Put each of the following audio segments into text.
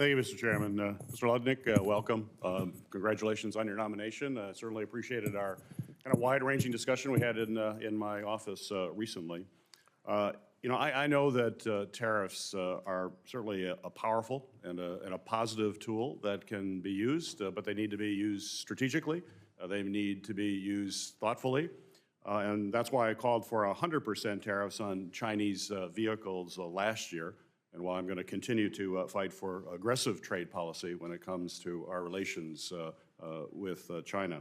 Thank you, Mr. Chairman. Mr. Lutnick, welcome. Congratulations on your nomination. Certainly appreciated our kind of wide-ranging discussion we had in my office recently. I know that tariffs are certainly a powerful and a positive tool that can be used, but they need to be used strategically. They need to be used thoughtfully. And that's why I called for 100% tariffs on Chinese vehicles last year, and why I'm going to continue to fight for aggressive trade policy when it comes to our relations with China.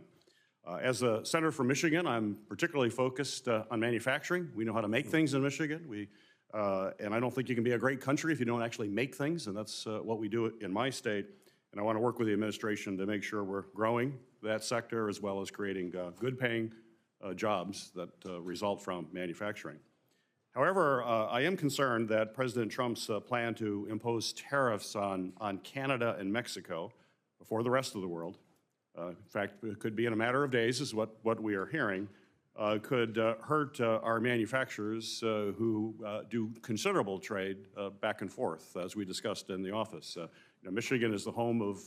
As a senator from Michigan, I'm particularly focused on manufacturing. We know how to make things in Michigan. And I don't think you can be a great country if you don't actually make things, and that's what we do in my state. And I want to work with the administration to make sure we're growing that sector as well as creating good-paying jobs that result from manufacturing. However, I am concerned that President Trump's plan to impose tariffs on Canada and Mexico before the rest of the world, in fact, it could be in a matter of days, is what we are hearing, could hurt our manufacturers who do considerable trade back and forth, as we discussed in the office. Michigan is the home of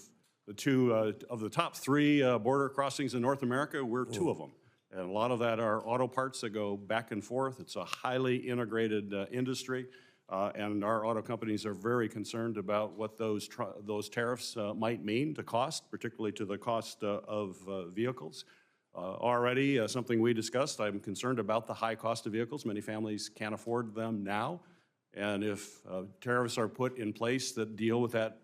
the top three border crossings in North America. We're two of them. And a lot of that are auto parts that go back and forth. It's a highly integrated industry, and our auto companies are very concerned about what those tariffs might mean to cost, particularly to the cost of vehicles. Already, something we discussed, I'm concerned about the high cost of vehicles. Many families can't afford them now. And if tariffs are put in place that deal with that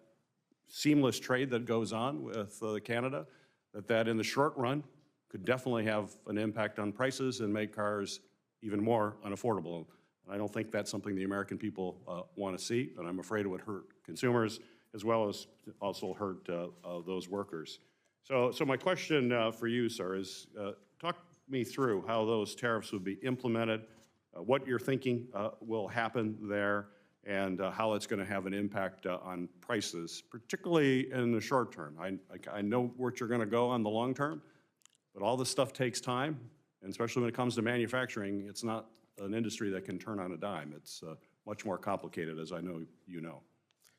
seamless trade that goes on with Canada, that in the short run could definitely have an impact on prices and make cars even more unaffordable. And I don't think that's something the American people want to see, and I'm afraid it would hurt consumers as well as also hurt those workers. So my question for you, sir, is talk me through how those tariffs would be implemented, what you're thinking will happen there, and how it's going to have an impact on prices, particularly in the short term. I know where you're going to go on the long term, but all this stuff takes time, and especially when it comes to manufacturing, it's not an industry that can turn on a dime. It's much more complicated, as I know you know.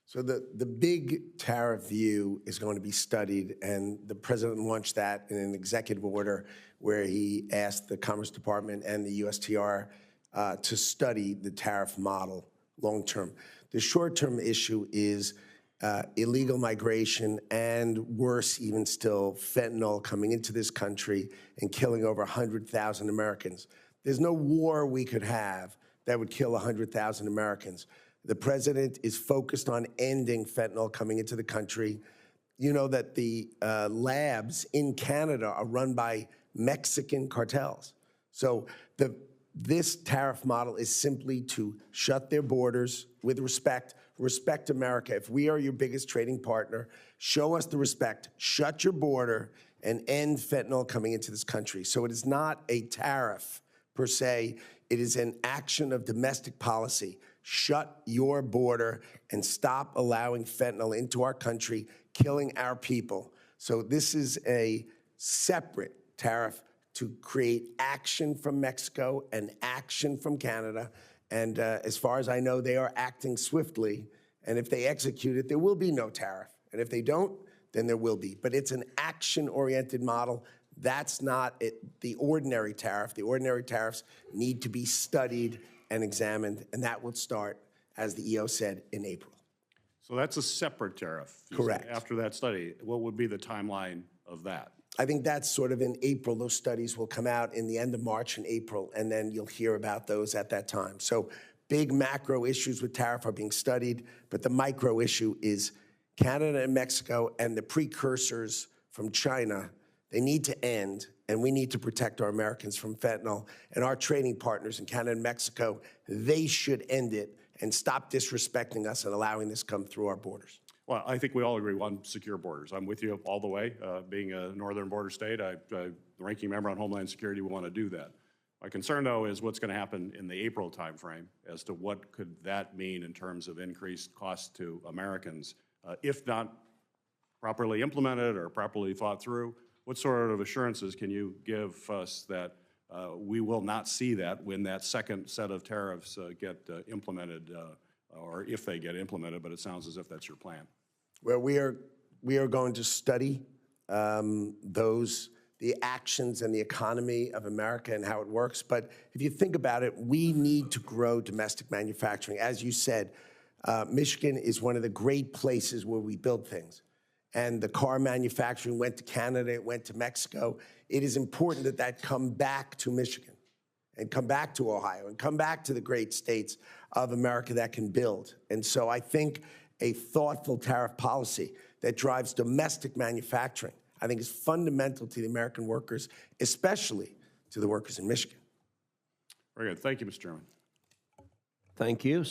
So the big tariff view is going to be studied, and the president launched that in an executive order where he asked the Commerce Department and the USTR to study the tariff model long term. The short term issue is illegal migration and, worse even still, fentanyl coming into this country and killing over 100,000 Americans. There's no war we could have that would kill 100,000 Americans. The president is focused on ending fentanyl coming into the country. You know that the labs in Canada are run by Mexican cartels. So this tariff model is simply to shut their borders with respect America. If we are your biggest trading partner, show us the respect, shut your border, and end fentanyl coming into this country. So it is not a tariff per se. It is an action of domestic policy. Shut your border and stop allowing fentanyl into our country, killing our people. So this is a separate tariff to create action from Mexico and action from Canada. And as far as I know, they are acting swiftly. And if they execute it, there will be no tariff. And if they don't, then there will be. But it's an action-oriented model. That's not the ordinary tariff. The ordinary tariffs need to be studied and examined, and that will start, as the EO said, in April. So that's a separate tariff. Correct. After that study, what would be the timeline of that? I think that's sort of in April. Those studies will come out in the end of March and April, and then you'll hear about those at that time. So big macro issues with tariff are being studied, but the micro issue is Canada and Mexico and the precursors from China. They need to end, and we need to protect our Americans from fentanyl. And our trading partners in Canada and Mexico, they should end it and stop disrespecting us and allowing this come through our borders. Well, I think we all agree on secure borders. I'm with you all the way. Being a northern border state, the ranking member on Homeland Security, we want to do that. My concern, though, is what's going to happen in the April timeframe as to what could that mean in terms of increased costs to Americans, if not properly implemented or properly thought through. What sort of assurances can you give us that we will not see that when that second set of tariffs get implemented, or if they get implemented, but it sounds as if that's your plan? Well, we are going to study the actions and the economy of America and how it works. But if you think about it, we need to grow domestic manufacturing. As you said, Michigan is one of the great places where we build things. And the car manufacturing went to Canada, it went to Mexico. It is important that that come back to Michigan and come back to Ohio and come back to the great states of America that can build. And so I think a thoughtful tariff policy that drives domestic manufacturing, I think, is fundamental to the American workers, especially to the workers in Michigan. Very good. Thank you, Mr. Chairman. Thank you.